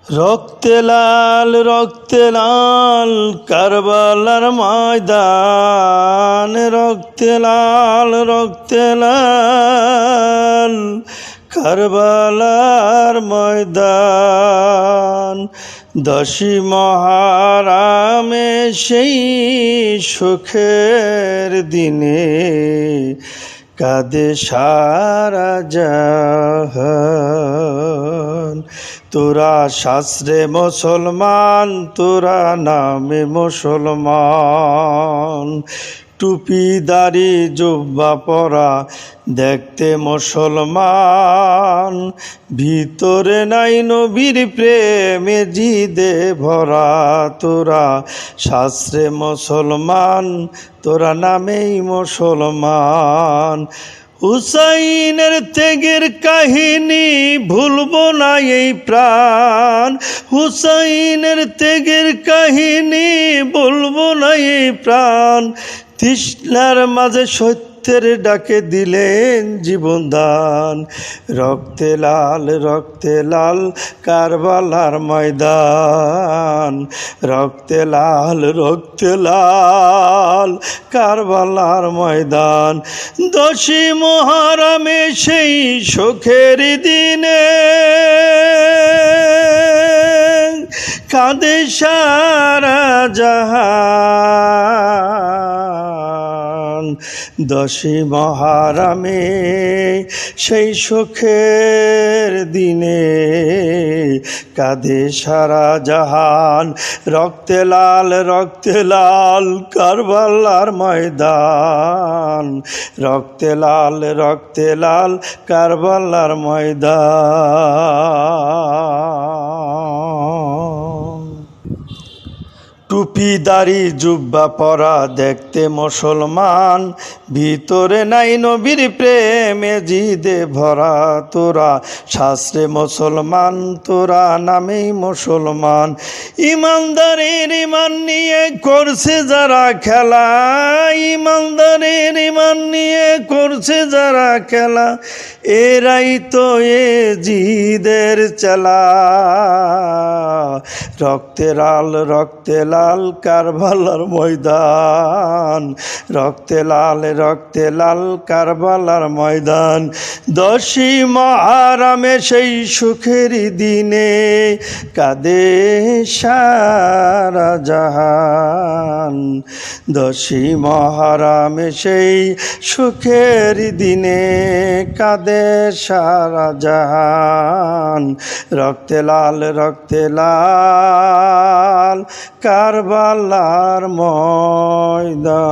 রক্তে লাল কারবালার ময়দান, রক্তে লাল কারবালার ময়দান। 10ই মহারামে সেই সুখের দিনে কাঁদে সারা জাহান। তোরা শাস্ত্রে মুসলমান, তোরা নামে মুসলমান, টুপি দাড়ি জুব্বা পরা দেখতে মুসলমান, ভিতরে নাই নবীর প্রেমে জিদে ভরা। তোরা শাস্ত্রে মুসলমান, তোরা নামেই মুসলমান। হুসাইনের ত্যাগের কাহিনী ভুলবো না এই প্রাণ, হুসাইনের ত্যাগের কাহিনী ভুলবো না এই প্রাণ। তৃষ্ণার মাঝে সত্যের ডাকে দিলেন জীবন দান। রক্তে লাল কারবালার ময়দান, রক্তে লাল কারবালার ময়দান। 10ই মহারামে সেই সুখের দিনে কাঁদে সারা জাহান। 10ই মহারামে সেই সুখের দিনে কাঁদে সারা জাহান। রক্তে লাল কারবালার ময়দান, রক্তে লাল কারবালার ময়দান। টুপি দাড়ি জুব্বা পরা দেখতে মুসলমান, ভিতরে নাই নবীর প্রেমে জিদে ভরা। তোরা শাস্ত্রে মুসলমান, তোরা নামেই মুসলমান। ইমানদারের ইমান নিয়ে করছে যারা খেলা, ইমানদারের ইমান নিয়ে করছে যারা খেলা, এরাই তো এ জিদের চেলা। রক্তে লাল কারবালার ময়দান, রক্তে লাল কারবালার ময়দান। 10ই মহারামে সেই সুখের দিনে কাঁদে সারা জাহান। 10ই মহারামে সেই সুখের দিনে কাঁদে সারা জাহান। রক্তে লাল কারবালার ময়দান।